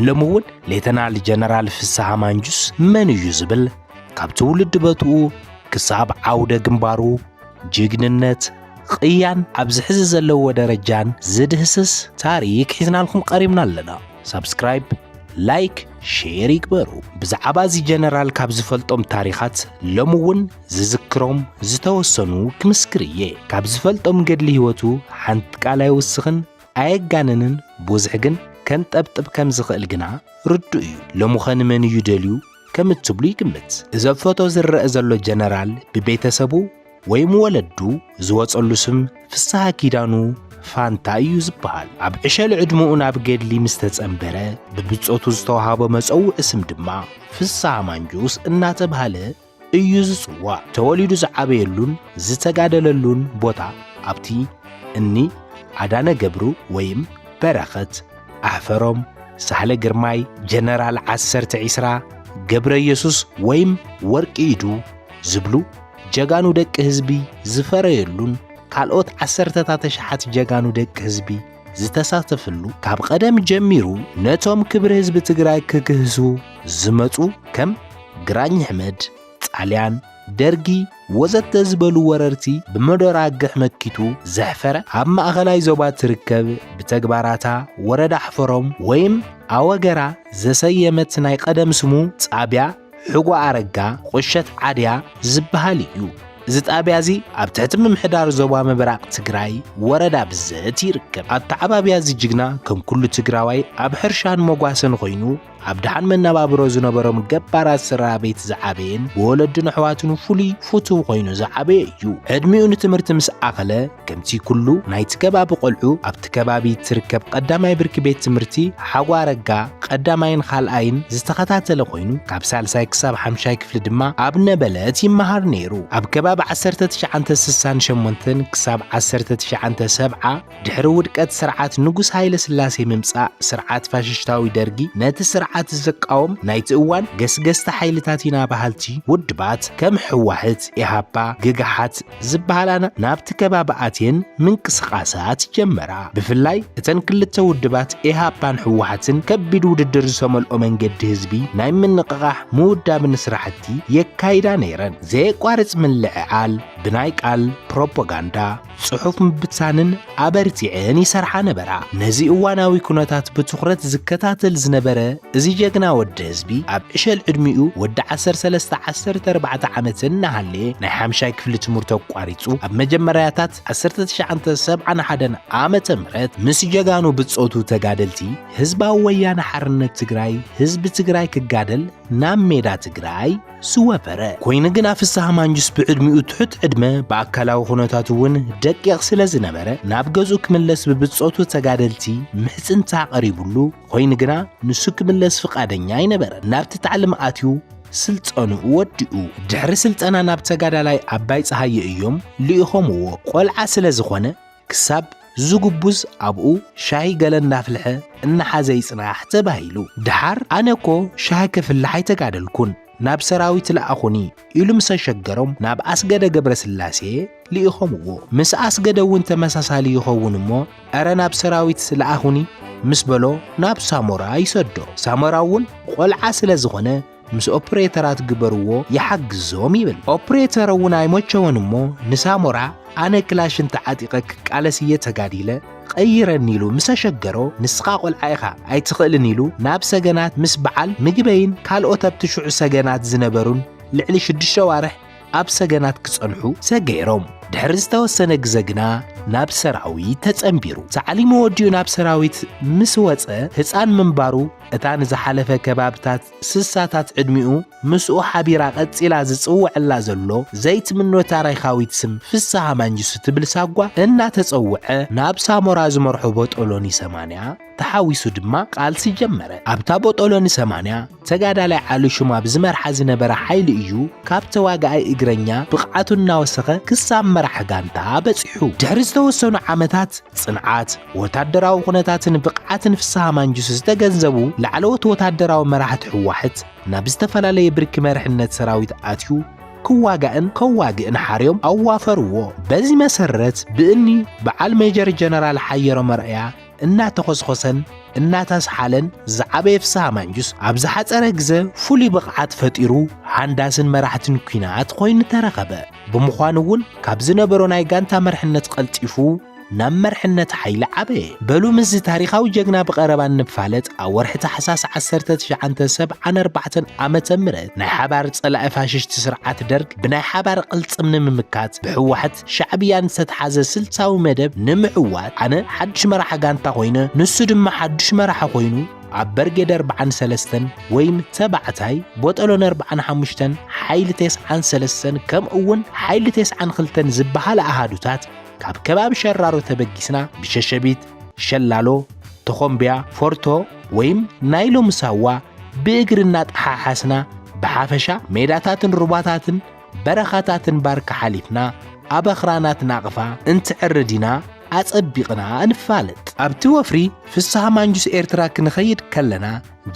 لمون ليتنال جنرال ፍስሐ ማንጁስ من እዩ ዝብል ካብ ትውልድ በትኡ ክሳብ ዓውደ ግንባሩ ጅግንነት ቅያን ኣብ ዝሕዝ ዘለዎ ደረጃን ዝድህስስ ታሪክ ሒዝናልኩም ቀሪብና ኣለና ሰብስክራይብ ላይክ ሼር ይግበሩ ብዛዕባ እዚ ጀነራል ካብ ዝፈልጦም ታሪኻት ለምውን ዝዝክሮም ዝተወሰኑ ክምስክርየ ካብ ዝፈልጦም ገድሊ ህይወቱ ሓንቲ ቃላይ ውስኽን ኣየጋነንን ብዙሕ ግን ከንጠብጥብ ከም ዝኽእል ግና ርዱ እዩ ለሙኸን መን እዩ ደልዩ ከም እትብሉ ይግምት እዚ ፎቶ ዝረአ ዘሎ ጀነራል ብቤተሰቡ ወይም ወለዱ ዝወጸሉ ስም ፍስሐ ኪዳኑ ፋንታ እዩ ዝበሃል ኣብ ዕሸል ዕድሙኡ ናብ ገድሊ ምስ ተጸንበረ ብብጾቱ ዝተዋሃበ መጸውዒ ስም ድማ ፍስሐ ማንጁስ እናተባህለ እዩ ዝጽዋዕ ተወሊዱ ዝዓበየሉን ዝተጋደለሉን ቦታ ኣብቲ እኒ አዳነ ገብሩ ወይም በረኸት ኣሕፈሮም ሳህለ ግርማይ ጀነራል 1020 ገብረ ኢየሱስ ወይም ወርቂ ኢዱ ዝብሉ ጀጋኑ ደቂ ህዝቢ ዝፈረየሉን ካልኦት 10,000 ጀጋኑ ደቂ ህዝቢ ዝተሳተፈሉ ካብ ቀደም ጀሚሩ ነቶም ክብሪ ህዝቢ ትግራይ ክክህሱ ዝመጹ ከም ግራኝ ኣሕመድ ጣልያን ደርጊ ወዘተ ዝበሉ ወረርቲ ብመደራግሕ መኪቱ ዘሕፈረ ኣብ ማእኸላይ ዞባ ትርከብ ብተግባራታ ወረዳ ኣሕፈሮም ወይም ኣወገራ ዘሰየመት ናይ ቀደም ስሙ ጻብያ ሕጓ አረጋ ቆሸት ዓድያ ዝበሃል እዩ እዚ ጣብያ እዚ ኣብ ትሕቲ ምምሕዳር ዞባ ምብራቕ ትግራይ ወረዳ ብዘት ይርከብ ኣተዓባብያ እዚ ጅግና ከም ኩሉ ትግራዋይ ኣብ ሕርሻን መጓሰን ኮይኑ ኣብ ድሓን መነባብሮ ዝነበሮም ገባራት ስራ ቤት ዝዓበየን ብወለድን ኣሕዋትን ፍሉይ ፍቱው ኮይኑ ዝዓበየ እዩ ዕድሚኡ ንትምህርቲ ምስ ኣኸለ ከምቲ ኩሉ ናይቲ ከባቢ ቆልዑ ኣብቲ ከባቢ ትርከብ ቀዳማይ ብርኪ ቤት ትምህርቲ ሓጓ አረጋ ቀዳማይን ካልኣይን ዝተኸታተለ ኮይኑ ካብ ሳልሳይ ክሳብ 5ይ ክፍሊ ድማ ኣብ ነበለት ይመሃር ነይሩ ኣብ ከባቢ 1968 ክሳብ 1970 ድሕሪ ውድቀት ስርዓት ንጉስ ሃይለ ስላሴ ምምጻእ ስርዓት ፋሽስታዊ ደርጊ ነቲ ስርዓት ዝቃወም ናይቲ እዋን ገስገስተ ሓይልታት ኢና ባህልቲ ውድባት ከም ሕዋሕት ኢሃፓ ግግሓት ዝበሃላና ናብቲ ከባቢ ኣትየን ምንቅስቓሳት ጀመራ ብፍላይ እተን ክልተ ውድባት ኢሃፓን ሕዋሕትን ከቢድ ውድድር ዝተመልኦ መንገዲ ህዝቢ ናይ ምንቅቓሕ ምውዳብን ስራሕቲ የካይዳ ነይረን ዘየቋርጽ ምልዕዓል ብናይ ቃል ፕሮፓጋንዳ ጽሑፍ ምብታንን ኣበርቲዕን ይሰርሓ ነበራ ነዚ እዋናዊ ኩነታት ብትኹረት ዝከታተል ዝነበረ እዚ ጀግና ወዲ ህዝቢ ኣብ ዕሸል ዕድሚኡ ወዲ 13-14 ዓመት እናሃለየ ናይ 5ይ ክፍሊ ትምህርቲ ኣቋሪጹ ኣብ መጀመርያታት 1971 ዓመተ ምህረት ምስ ጀጋኑ ብጾቱ ተጋደልቲ ህዝባዊ ወያነ ሓርነት ትግራይ ህዝቢ ትግራይ ክጋደል ናብ ሜዳ ትግራይ ስወፈረ ኮይኑ ግና ፍስሐ ማንጁስ ብዕድሚኡ ትሑት ዕድመ በኣካላዊ ኩነታቱ እውን ደቂቕ ስለ ዝነበረ ናብ ገዙ ክምለስ ብብጾቱ ተጋደልቲ ምሕጽንታ ቀሪቡሉ ኮይኑ ግና ንሱ ክምለስ ፍቃደኛ ኣይነበረ ናብቲ ታዕልም ኣትዩ ስልጠኑ ወዲኡ ድሕሪ ስልጠና ናብ ተጋዳላይ ኣባይ ፀሃየ እዮም ልኢኾምዎ ቆልዓ ስለ ዝኾነ ክሳብ ዝጉቡዝ ኣብኡ ሻሂ ገለ እናፍልሐ እናሓዘ ይጽናሕ ተባሂሉ ድሓር ኣነኮ ሻሂ ክፍልሕ ኣይተጋደልኩን ናብ ሰራዊት ለኣኹኒ ኢሉ ምስ ሸገሮም ናብ ኣስገደ ገብረ ስላሴ ልኢኾምዎ ምስ ኣስገደ እውን ተመሳሳሊ ይኸውን እሞ ኣረ ናብ ሰራዊት ለኣኹኒ ምስ በሎ ናብ ሳሞራ ይሰዶ ሳሞራ እውን ቆልዓ ስለ ዝኾነ ምስ ኦፕሬተራት ግበርዎ ይሓግዞም ይብል ኦፕሬተር እውን ኣይሞቸውን እሞ ንሳሞራ ኣነ ክላሽን ተዓጢቐ ክቃለስየ ተጋዲለ ቀይረኒ ኢሉ ምስ ሸገሮ ንስኻ ቆልዓ ኢኻ ኣይትኽእልን ኢሉ ናብ ሰገናት ምስ በዓል ምግበይን ካልኦት ኣብቲ ሽዑ ሰገናት ዝነበሩን ልዕሊ 6 ዋርሕ ኣብ ሰገናት ክጸንሑ ሰገይሮም ድሕሪ ዝተወሰነ ግዜ ግና ናብ ሰራዊት ተጸንቢሩ ተዓሊሙ ወዲኡ ናብ ሰራዊት ምስ ወፀ ህፃን ምንባሩ እታ ንዝሓለፈ ከባብታት ስሳታት ዕድሚኡ ምስኡ ሓቢራ ቀፂላ ዝጽውዕላ ዘሎ ዘይትምኖ ታሪኻዊት ስም ፍስሐ ማንጁስ ትብል ሳጓ እናተጸውዐ ናብ ሳሞራ ዝመርሖ ቦጦሎኒ 80 ተሓዊሱ ድማ ቃልሲ ጀመረ ኣብታ ቦጦሎኒ 80 ተጋዳላይ ዓሊ ሹማብ ዝመርሓ ዝነበረ ሓይሊ እዩ ካብ ተዋጋኣይ እግረኛ ብቕዓቱ እናወሰኸ ክሳብ መራሕ ጋንታ በፂሑ ድሕሪ ዝተወሰኑ ዓመታት ጽንዓት ወታደራዊ ኩነታትን ብቕዓትን ፍስሐ ማንጁስ ዝተገንዘቡ ላዕለዎት ወታደራዊ መራሕቲ ሕዋሕት ናብ ዝተፈላለየ ብርኪ መርሕነት ሰራዊት ኣትዩ ክዋጋእን ከዋግእን ሓርዮም ኣዋፈርዎ በዚ መሰረት ብእኒ በዓል ሜጀር ጀነራል ሓየሮ መርአያ እናተኾስኾሰን እናተስሓለን ዝዓበየ ፍስሃ ማንጁስ ኣብ ዝሓፀረ ግዜ ፍሉይ ብቕዓት ፈጢሩ ሃንዳስን መራሕትን ኩናት ኮይኑ ተረኸበ። ብምዃኑ እውን ካብ ዝነበሮ ናይ ጋንታ መርሕነት ቀልጢፉ ናብ መርሕነት ሓይሊ ዓበየ። በሉ ምስ ታሪኻዊ ጀግና ብቐረባ ንፋለጥ ኣብ ወርሒ ታሕሳስ 1974 ዓመተ ምህረት ናይ ሓባር ጸላኢ ፋሽስት ስርዓት ደርግ ብናይ ሓባር ቅልጽም ንምምካት ብሕወሓት ሻዕብያን ዝተተሓዘ ስልታዊ መደብ ንምዕዋት ኣነ ሓድሽ መራሒ ጋንታ ኮይነ ንሱ ድማ ሓድሽ መራሒ ኮይኑ ኣብ በርጌድ 43 ወይም ተባዕታይ ቦጠሎን 45 ሓይሊ 93 ከምኡውን ሓይሊ 92 ዝበሃል ኣሃዱታት ካብ ከባቢ ሸራሮ ተበጊስና ብሸሸቢት ሸላሎ ተኾምብያ ፎርቶ ወይም ናይሎ ምሳዋ ብእግርና ተሓሓስና ብሓፈሻ ሜዳታትን ሩባታትን በረኻታትን ባርካ ሓሊፍና ኣብ ኣኽራናት ናቕፋ እንትዕርዲና ኣጸቢቕና እንፋለጥ። ኣብቲ ወፍሪ ፍስሃ ማንጁስ ኤርትራ ክንኸይድ ከለና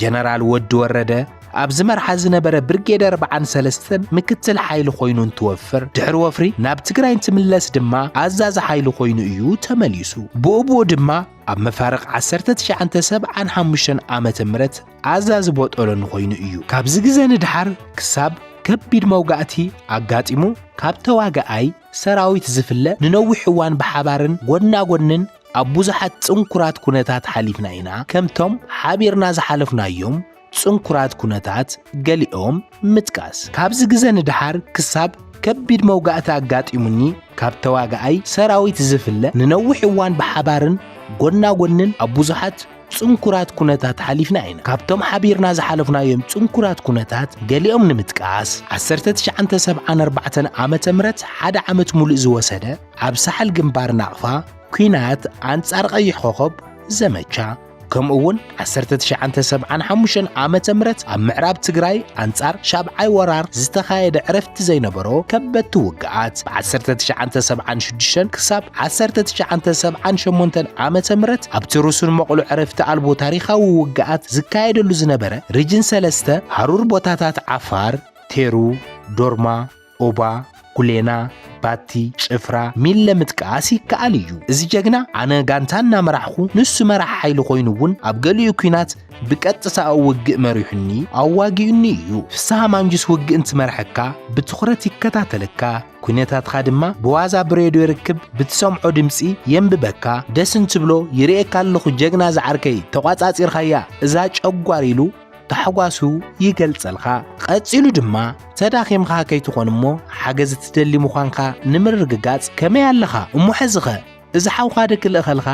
ጀነራል ወዲ ወረደ ኣብ ዝመርሓ ዝነበረ ብርጌድ 43 ምክትል ሓይሊ ኮይኑ እንትወፍር ድሕሪ ወፍሪ ናብ ትግራይ እንትምለስ ድማ ኣዛዚ ሓይሊ ኮይኑ እዩ ተመሊሱ። ብኡብኡ ድማ ኣብ መፋርቕ 1975 ዓመተ ምህረት ኣዛዚ ቦጠሎን ኮይኑ እዩ። ካብዚ ግዜ ንድሓር ክሳብ ከቢድ መውጋእቲ ኣጋጢሙ ካብ ተዋጋኣይ ሰራዊት ዝፍለ ንነዊሕ እዋን ብሓባርን ጎናጎንን ኣብ ብዙሓት ጽንኩራት ኩነታት ሓሊፍና ኢና። ከምቶም ሓቢርና ዝሓለፍናዮም ጽንኩራት ኩነታት ገሊኦም ምጥቃስ። ካብዚ ግዜ ንድሓር ክሳብ ከቢድ መውጋእቲ ኣጋጢሙኒ ካብ ተዋጋኣይ ሰራዊት ዝፍለ ንነዊሕ እዋን ብሓባርን ጎናጎንን ኣብ ብዙሓት ጽንኩራት ኩነታት ሓሊፍና ኢና። ካብቶም ሓቢርና ዝሓለፍናዮም ጽንኩራት ኩነታት ገሊኦም ንምጥቃስ 1974 ዓመተ ምህረት ሓደ ዓመት ሙሉእ ዝወሰደ ኣብ ሳሕል ግንባር ናቕፋ ኩናት ኣንጻር ቀይሕ ኮኸብ ዘመቻ ከምኡውን 1975 ዓመተ ምህረት ኣብ ምዕራብ ትግራይ ኣንጻር ሻብዓይ ወራር ዝተኻየደ ዕረፍቲ ዘይነበሮ ከበድቲ ውግኣት ብ1976 ክሳብ 1978 ዓመተ ምህረት ኣብቲ ሩስን መቕሉ ዕረፍቲ ኣልቦ ታሪኻዊ ውግኣት ዝካየደሉ ዝነበረ ሪጅን 3 ሃሩር ቦታታት ዓፋር፣ ቴሩ፣ ዶርማ፣ ኦባ፣ ኩሌና፣ ባቲ፣ ጭፍራ፣ ሚለ ምጥቃስ ይከኣል እዩ። እዚ ጀግና ኣነ ጋንታና መራሕኹ ንሱ መራሕ ሓይሊ ኮይኑውን ኣብ ገሊኡ ኩናት ብቀጥታ ውግእ መሪሑኒ ኣዋጊኡኒ እዩ። ፍስሃ ማንጁስ ውግእ እንትመርሐካ ብትኹረት ይከታተለካ፣ ኩነታትካ ድማ ብዋዛ ብሬድዮ ይርክብ፣ ብትሰምዖ ድምፂ የንብበካ፣ ደስ እንትብሎ ይርኤካ ኣለኹ ጀግና ዝዓርከይ ተቋጻጺርካያ እዛ ጨጓር ኢሉ ተሓጓሱ ይገልጸልካ። ቀፂሉ ድማ ተዳኺምካ ከይትኾን እሞ ሓገዝ ትደሊ ምዃንካ ንምርግጋጽ ከመይ ኣለኻ እሞ ሕዝኸ እዚ ሓውካ ደክልእኸልካ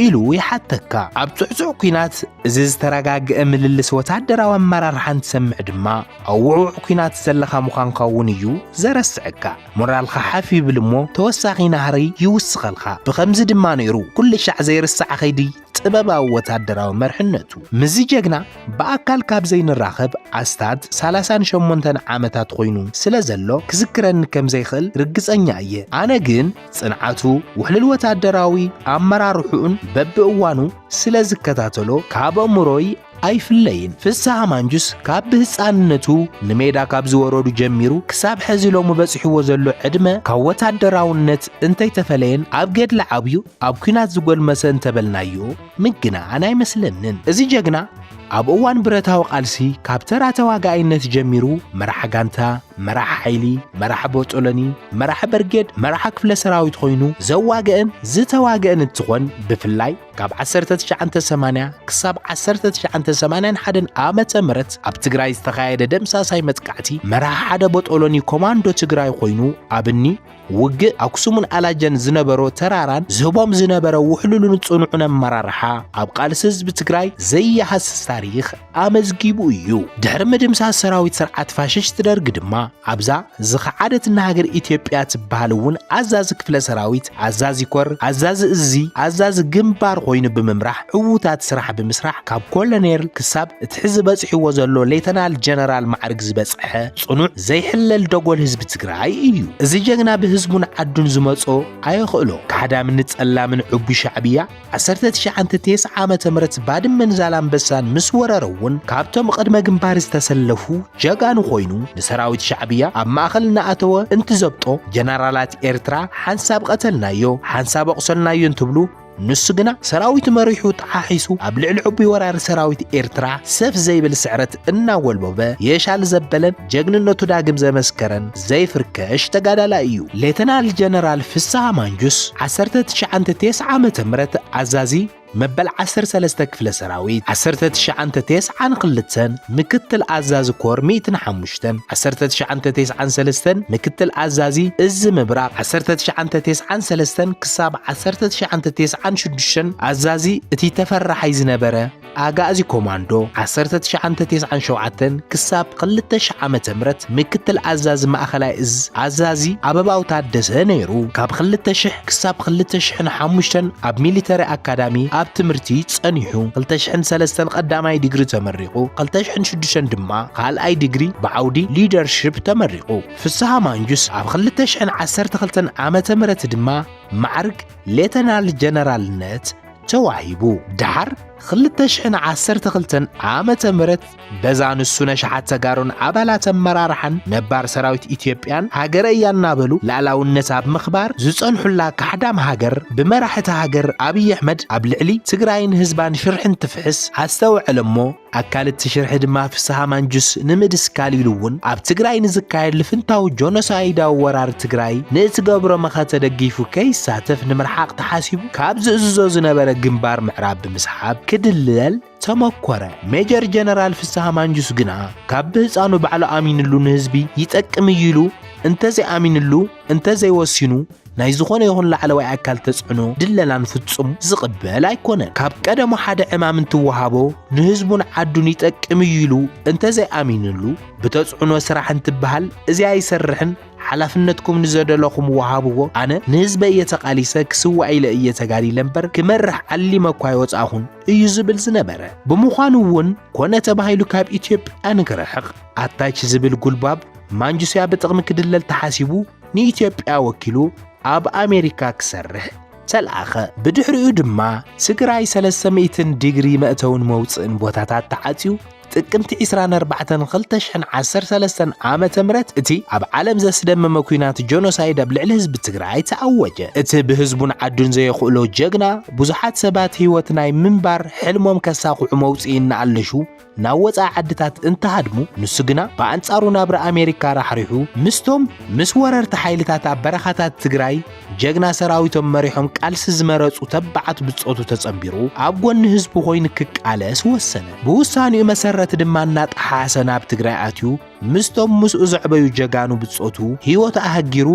ኢሉ ይሓተካ። ኣብ ጽዕጽዕ ኩናት እዚ ዝተረጋግአ ምልልስ ወታደራዊ ኣመራርሓ እንትሰምዕ ድማ ኣብ ውዕውዕ ኩናት ዘለኻ ምዃንካ እውን እዩ ዘረስዐካ። ሞራልካ ሓፍ ይብል እሞ ተወሳኺ ናህሪ ይውስኸልካ። ብኸምዚ ድማ ነይሩ ኩሉ ሻዕ ዘይርስዕ ኸይዲ ጥበባዊ ወታደራዊ መርሕነቱ። ምዚ ጀግና ብኣካል ካብ ዘይንራኸብ ኣስታት 38 ዓመታት ኮይኑ ስለ ዘሎ ክዝክረኒ ከም ዘይኽእል ርግጸኛ እየ። ኣነ ግን ጽንዓቱ ውሕልል ወታደራዊ ኣመራርሑኡን በብእዋኑ ስለ ዝከታተሎ ካብ ኣእምሮይ ኣይፍለይን። ፍስሃ ማንጁስ ካብ ብህፃንነቱ ንሜዳ ካብ ዝወረዱ ጀሚሩ ክሳብ ሕዚ ሎሚ በፂሕዎ ዘሎ ዕድመ ካብ ወታደራውነት እንተይተፈለየን ኣብ ገድሊ ዓብዩ ኣብ ኩናት ዝጎልመሰ እንተበልናዮ ምግናን ኣይመስለንን። እዚ ጀግና ኣብ እዋን ብረታዊ ቃልሲ ካብ ተራ ተዋጋይነት ጀሚሩ መራሒ ጋንታ፣ መራሒ ሓይሊ፣ መራሒ ቦጠሎኒ፣ መራሒ በርጌድ፣ መራሒ ክፍለ ሰራዊት ኮይኑ ዘዋግአን ዝተዋግአን እንትኾን ብፍላይ ካብ 1980 ክሳብ 1981 ዓመተ ምህረት ኣብ ትግራይ ዝተኻየደ ደምሳሳይ መጥቃዕቲ መራሒ ሓደ ቦጠሎኒ ኮማንዶ ትግራይ ኮይኑ ኣብኒ ውግእ ኣክሱምን ኣላጀን ዝነበሮ ተራራን ዝህቦም ዝነበረ ውሕሉሉን ጽኑዑን ኣመራርሓ ኣብ ቃልሲ ህዝቢ ትግራይ ዘይሃስስ ታሪኽ ኣመዝጊቡ እዩ። ድሕሪ ምድምሳስ ሰራዊት ስርዓት ፋሽስት ደርግ ድማ ኣብዛ ዝኸዓደት ሃገር ኢትዮጵያ ትበሃል እውን ኣዛዚ ክፍለ ሰራዊት፣ ኣዛዚ ኮር፣ ኣዛዚ እዙ፣ ኣዛዚ ግንባር ኮይኑ ብምምራሕ ዕዉታት ስራሕ ብምስራሕ ካብ ኮሎኔል ክሳብ እቲ ሕዚ በፂሕዎ ዘሎ ሌተናል ጀነራል ማዕርግ ዝበፅሐ ጽኑዕ ዘይሕለል ደጎል ህዝቢ ትግራይ እዩ። እዚ ጀግና ህዝቡን ዓዱን ዝመጾ ኣይኽእሎ ካሕዳምን ጸላምን ዕቡ ሻዕብያ 1990 ዓመተ ምህረት ባድመን ዛላምበሳን ምስ ወረረውን ካብቶም ቅድመ ግንባር ዝተሰለፉ ጀጋኑ ኮይኑ ንሰራዊት ሻዕብያ ኣብ ማእኸል እናኣተወ እንትዘብጦ ጀነራላት ኤርትራ ሓንሳብ ቀተልናዮ ሓንሳብ ኣቕሰልናዮ እንትብሉ ንሱ ግና ሰራዊት መሪሑ ተሓሒሱ ኣብ ልዕሊ ዕቡይ ወራሪ ሰራዊት ኤርትራ ሰፍ ዘይብል ስዕረት እናወልበበ የሻል ዘበለን ጀግንነቱ ዳግም ዘመስከረን ዘይፍርከሽ ተጋዳላይ እዩ። ሌተናል ጀነራል ፍስሐ ማንጁስ 1990 ዓመተ ምህረት አዛዚ መበል 13 ክፍለ ሰራዊት 1992 ምክትል አዛዚ ኮር 105 1993 ምክትል አዛዚ እዝ ምብራቅ 1993 ክሳብ 1996 አዛዚ እቲ ተፈራሐይ ዝነበረ አጋዚ ኮማንዶ 1997 ክሳብ 2000 ዓመተ ምህረት ምክትል አዛዚ ማእከላይ እዝ አዛዚ አበባው ታደሰ ነይሩ። ካብ 2000 ክሳብ 2005 ኣብ ሚሊተሪ አካዳሚ ኣብ ትምህርቲ ጸኒሑ 2003 ቀዳማይ ዲግሪ ተመሪቁ 2006 ድማ ካልኣይ ዲግሪ ብዓውዲ ሊደርሺፕ ተመሪቁ። ፍስሐ ማንጁስ ኣብ 2012 ዓመተ ምህረት ድማ ማዕርግ ሌተናል ጀነራልነት ተዋሂቡ። ድሓር 2012 ዓመተ ምህረት በዛንሱ ነሽሓት ተጋሩን አባላት አመራርሓን ነባር ሰራዊት ኢትዮጵያን ሃገረ ያናበሉ ላዕላውነት ኣብ ምኽባር ዝጸንሑላ ካሕዳም ሃገር ብመራሕቲ ሃገር አብይ አሕመድ ኣብ ልዕሊ ትግራይን ህዝባን ሽርሕን ትፍሕስ ኣስተውዕለሞ ኣካልቲ ሽርሕ ድማ ፍስሐ ማንጁስ ንምድስካል ኢሉውን ኣብ ትግራይ ንዝካየድ ልፍንታዊ ጆኖሳይዳዊ ወራር ትግራይ ንእትገብሮ መኸተ ደጊፉ ከይሳተፍ ንምርሓቕ ተሓሲቡ ካብ ዝእዝዞ ዝነበረ ግንባር ምዕራብ ብምስሓብ ክድልል ተመኮረ። ሜጀር ጀነራል ፍስሐ ማንጁስ ግና ካብ ብህፃኑ ባዕሉ ኣሚንሉ ንህዝቢ ይጠቅም ኢሉ እንተዘይኣሚንሉ እንተዘይወሲኑ ናይ ዝኾነ ይኹን ላዕለዋይ ኣካል ተጽዕኖ ድለላን ፍጹም ዝቕበል ኣይኮነን። ካብ ቀደሞ ሓደ ዕማም እንትወሃቦ ንህዝቡን ዓዱን ይጠቅም ኢሉ እንተዘይኣሚንሉ ብተጽዕኖ ስራሕ እንትበሃል እዚኣ ይሰርሕን ሓላፍነትኩም ንዘደለኹም ወሃብዎ ኣነ ንህዝበ እየተቃሊሰ ክስዋዕ ኢለ እየተጋዲለ እምበር ክመርሕ ዓሊመ እኳ ይወፃኹን እዩ ዝብል ዝነበረ ብምዃኑ እውን ኮነ ተባሂሉ ካብ ኢትዮጵያ ንክርሕቕ ኣታች ዝብል ጉልባብ ማንጁስያ ብጥቕሚ ክድለል ተሓሲቡ ንኢትዮጵያ ወኪሉ ኣብ አሜሪካ ክሰርሕ ተልኣኸ። ብድሕሪኡ ድማ ትግራይ 300 ዲግሪ መእተውን መውፅእን ቦታታት ተዓፅዩ ጥቅምቲ 24 2013 ዓመተ ምህረት እቲ ኣብ ዓለም ዘስደመመ ኩናት ጆኖሳይድ ኣብ ልዕሊ ህዝቢ ትግራይ ተኣወጀ። እቲ ብህዝቡን ዓዱን ዘየኽእሎ ጀግና ብዙሓት ሰባት ህይወት ናይ ምንባር ሕልሞም ከሳኽዑ መውፅኢ እናኣለሹ ናብ ወፃኢ ዓድታት እንተሃድሙ ንሱ ግና ብኣንጻሩ ናብሪ ኣሜሪካ ራሕሪሑ ምስቶም ምስ ወረርቲ ሓይልታት ኣብ በረኻታት ትግራይ ጀግና ሰራዊቶም መሪሖም ቃልሲ ዝመረፁ ተባዓት ብጾቱ ተጸንቢሩ ኣብ ጎኒ ህዝቡ ኮይኑ ክቃለስ ወሰነ። ብውሳኔኡ መሰረት ድማ እናጣሓሰ ናብ ትግራይ ኣትዩ ምስቶም ምስኡ ዘዕበዩ ጀጋኑ ብጾቱ ህይወቱ ኣሃጊሩ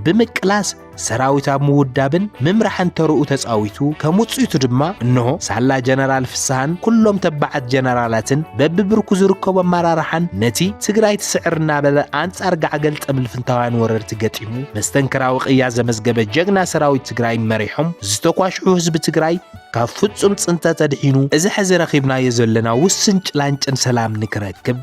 ብምቅላስ ሰራዊት ኣብ ምውዳብን ምምራሕን ተርኡ ተጻዊቱ ከሙጽኢቱ ድማ እንሆ ሳላ ጀነራል ፍስሐን ኩሎም ተባዓት ጀነራላትን በብብርኩ ዝርከቡ ኣመራርሓን ነቲ ትግራይ ትስዕርና በለ አንጻር ጋዕገል ጠምልፍንታውያን ወረርቲ ገጢሙ መስተንክራዊ ቅያስ ዘመዝገበ ጀግና ሰራዊት ትግራይ መሪሖም ዝተኳሽሑ ህዝቢ ትግራይ ካብ ፍጹም ጽንተት ተድሒኑ እዚ ሕዚ ረኺብናዮ ዘለና ውስን ጭላንጭን ሰላም ንክረክብ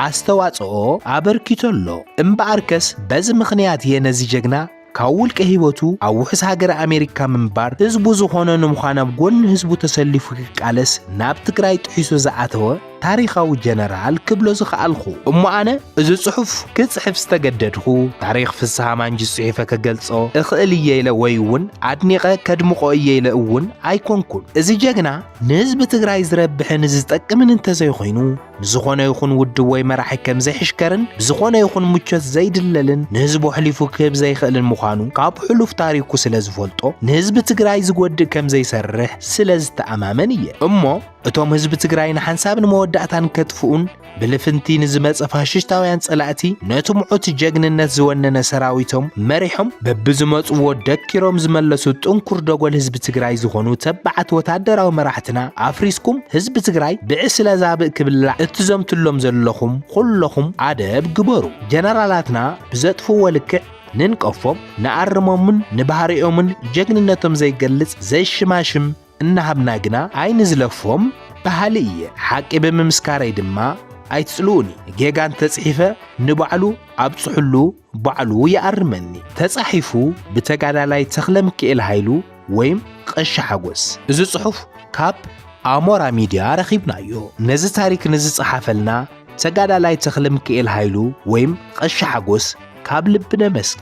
አስተዋጽኦ አበርኪቶሎ እምበአርከስ በዚ ምኽንያት የነዚ ጀግና ካብ ውልቀ ህይወቱ ኣብ ውሕስ ሃገር አሜሪካ ምንባር ህዝቡ ዝኾነ ንምዃን ኣብ ጎኒ ህዝቡ ተሰሊፉ ክቃለስ ናብ ትግራይ ጥሒሱ ዝኣተወ ታሪኻዊ ጀነራል ክብሎ ዝኽኣልኹ እሞ ኣነ እዚ ጽሑፍ ክጽሕፍ ዝተገደድኹ ታሪኽ ፍስሐ ማንጁስ ጽሒፈ ከገልጾ እኽእል እየ ኢለ ወይ እውን ኣድኒቐ ከድምቆ እየ ኢለ እውን ኣይኮንኩን። እዚ ጀግና ንህዝቢ ትግራይ ዝረብሕን ዝጠቅምን እንተዘይኾይኑ ብዝኾነ ይኹን ውድብ ወይ መራሒ ከም ዘይሕሽከርን ብዝኾነ ይኹን ምቾት ዘይድለልን ንህዝቡ ሕሊፉ ክህብ ዘይኽእልን ምዃኑ ካብ ሕሉፍ ታሪኩ ስለ ዝፈልጦ ንህዝቢ ትግራይ ዝጎድእ ከም ዘይሰርሕ ስለ ዝተኣማመን እየ። እሞ እቶም ህዝቢ ትግራይ ንሓንሳብን መወዳእታን ከጥፍኡን ብልፍንቲ ንዝመጸ ፋሽስታውያን ጸላእቲ ነቲ ምዑት ጀግንነት ዝወነነ ሰራዊቶም መሪሖም በብዝመጽዎ ደኪሮም ዝመለሱ ጥንኩር ደጎል ህዝቢ ትግራይ ዝኾኑ ተባዓት ወታደራዊ መራሕትና ኣፍሪስኩም ህዝቢ ትግራይ ብዕስለ ዛብእ ክብላዕ እትዘምትሎም ዘለኹም ኩለኹም ኣደብ ግበሩ። ጀነራላትና ብዘጥፍዎ ልክዕ ንንቀፎም ንኣርሞምን ንባህሪኦምን ጀግንነቶም ዘይገልጽ ዘይሽማሽም እናሃብና ግና አይን ዝለፎም ባህሊ እየ። ሓቂ ብምምስካረይ ድማ ኣይትጽልኡኒ ጌጋን ተጽሒፈ ንባዕሉ ኣብጽሕሉ ባዕሉ ይኣርመኒ። ተጻሒፉ ብተጋዳላይ ተኽለ ሚካኤል ሃይሉ ወይም ቀሺ ሓጎስ። እዚ ጽሑፍ ካብ ኣሞራ ሚድያ ረኺብናዮ። ነዚ ታሪክ ንዝጸሓፈልና ተጋዳላይ ተኽለ ሚካኤል ሃይሉ ወይም ቀሺ ሓጎስ ካብ ልብነ መስግን።